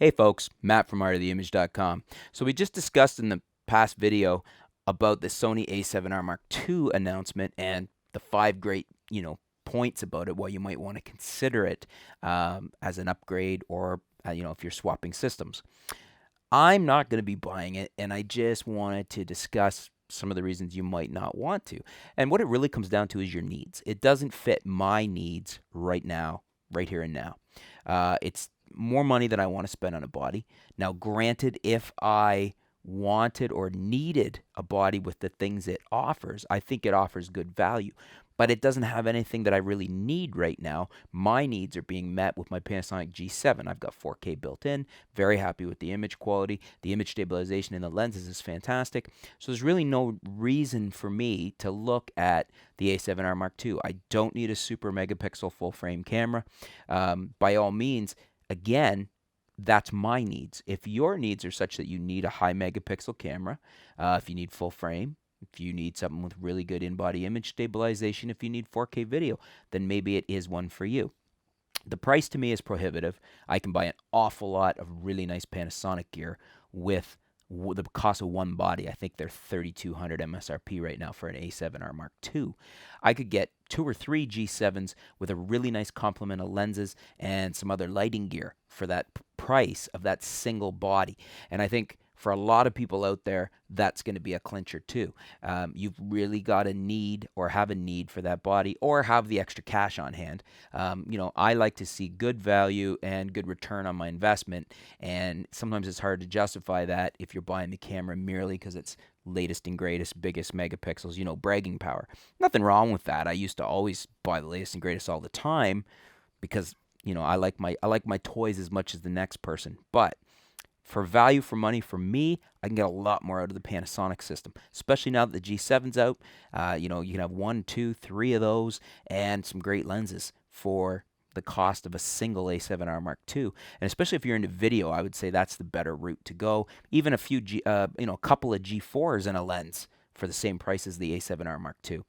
Hey folks, Matt from artoftheimage.com. So we just discussed in the past video about the Sony a7r Mark II announcement and the 5 great, points about it, why you might want to consider it as an upgrade or, if you're swapping systems. I'm not going to be buying it, and I just wanted to discuss some of the reasons you might not want to. And what it really comes down to is your needs. It doesn't fit my needs right now, right here and now. It's more money than I want to spend on a body. Now, granted, if I wanted or needed a body with the things it offers, I think it offers good value. But it doesn't have anything that I really need right now. My needs are being met with my Panasonic G7. I've got 4K built in, very happy with the image quality. The image stabilization in the lenses is fantastic. So there's really no reason for me to look at the a7R Mark II. I don't need a super megapixel full frame camera. By all means, again, that's my needs. If your needs are such that you need a high megapixel camera, if you need full frame, if you need something with really good in-body image stabilization, if you need 4K video, then maybe it is one for you. The price to me is prohibitive. I can buy an awful lot of really nice Panasonic gear with the cost of one body. I think they're 3,200 MSRP right now for an A7R Mark II. I could get 2 or 3 G7s with a really nice complement of lenses and some other lighting gear for that price of that single body. And I think for a lot of people out there, that's going to be a clincher too. You've really got a need or have a need for that body or have the extra cash on hand. I like to see good value and good return on my investment. And sometimes it's hard to justify that if you're buying the camera merely because it's latest and greatest, biggest megapixels, bragging power. Nothing wrong with that. I used to always buy the latest and greatest all the time because, I like my toys as much as the next person. But for value for money, for me, I can get a lot more out of the Panasonic system, especially now that the G7's out. You can have 1, 2, 3 of those and some great lenses for the cost of a single A7R Mark II. And especially if you're into video, I would say that's the better route to go. Even a couple of G4s and a lens for the same price as the A7R Mark II.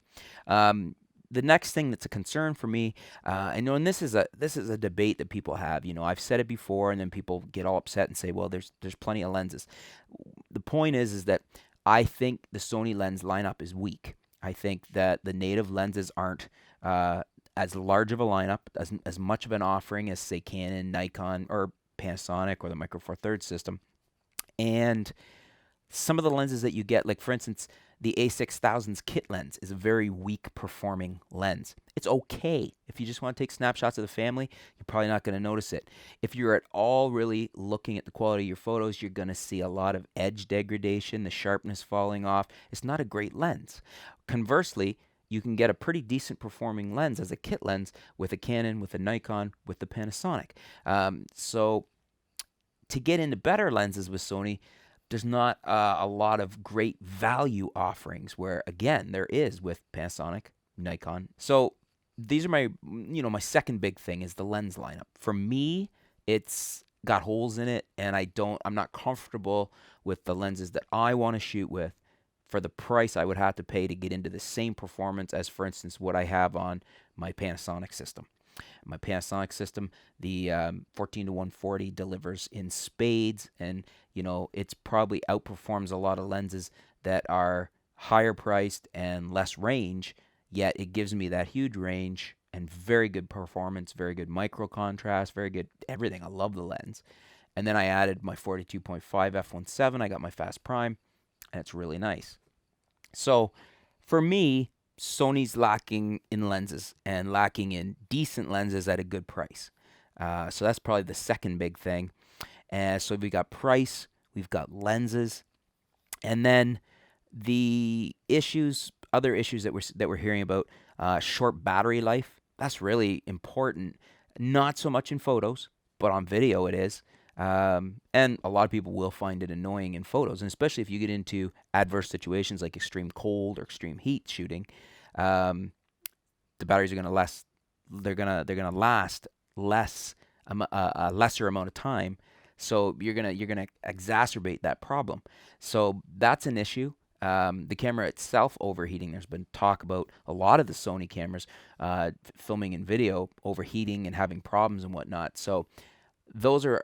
The next thing that's a concern for me, and this is a debate that people have. I've said it before, and then people get all upset and say, "Well, there's plenty of lenses." The point is that I think the Sony lens lineup is weak. I think that the native lenses aren't as large of a lineup, as much of an offering as say Canon, Nikon, or Panasonic, or the Micro Four Thirds system, and some of the lenses that you get, like for instance, the A6000's kit lens is a very weak performing lens. It's okay. If you just want to take snapshots of the family, you're probably not going to notice it. If you're at all really looking at the quality of your photos, you're going to see a lot of edge degradation, the sharpness falling off. It's not a great lens. Conversely, you can get a pretty decent performing lens as a kit lens with a Canon, with a Nikon, with the Panasonic. So to get into better lenses with Sony, there's not a lot of great value offerings where, again, there is with Panasonic, Nikon. So these are my second big thing is the lens lineup. For me, it's got holes in it, and I'm not comfortable with the lenses that I want to shoot with for the price I would have to pay to get into the same performance as, for instance, what I have on my Panasonic system. My Panasonic system, the 14-140 delivers in spades, and it's probably outperforms a lot of lenses that are higher priced and less range. Yet it gives me that huge range and very good performance, very good micro contrast, very good everything. I love the lens. And then I added my 42.5 f1.7. I got my fast prime, and it's really nice. So for me, Sony's lacking in lenses and lacking in decent lenses at a good price. So that's probably the second big thing. And so we got price, we've got lenses, and then the other issues that we're hearing about, short battery life. That's really important. Not so much in photos, but on video it is. And a lot of people will find it annoying in photos, and especially if you get into adverse situations like extreme cold or extreme heat shooting. The batteries are going to last. They're gonna last less, a lesser amount of time. So you're gonna exacerbate that problem. So that's an issue. The camera itself overheating. There's been talk about a lot of the Sony cameras filming in video overheating and having problems and whatnot. So those are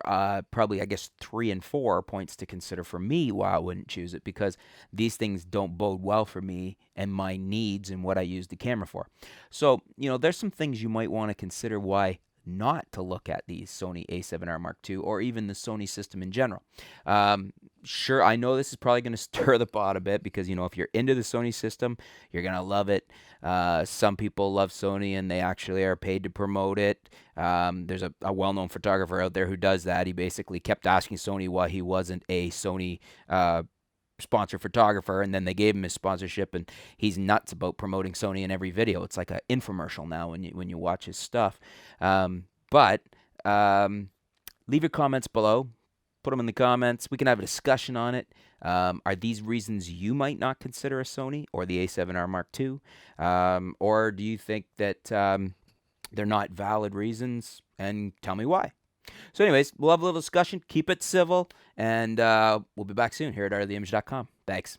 probably, I guess, 3 and 4 points to consider for me why I wouldn't choose it, because these things don't bode well for me and my needs and what I use the camera for. So, there's some things you might want to consider why not to look at these Sony a7R Mark II or even the Sony system in general. Sure, I know this is probably going to stir the pot a bit because, if you're into the Sony system, you're going to love it. Some people love Sony and they actually are paid to promote it. There's a well-known photographer out there who does that. He basically kept asking Sony why he wasn't a Sony sponsored photographer, and then they gave him his sponsorship, and he's nuts about promoting Sony in every video. It's like an infomercial now when you watch his stuff. But leave your comments below. Put them in the comments. We can have a discussion on it. Are these reasons you might not consider a Sony or the a7R Mark II? Or do you think that they're not valid reasons? And tell me why. So anyways, we'll have a little discussion. Keep it civil. And we'll be back soon here at artoftheimage.com. Thanks.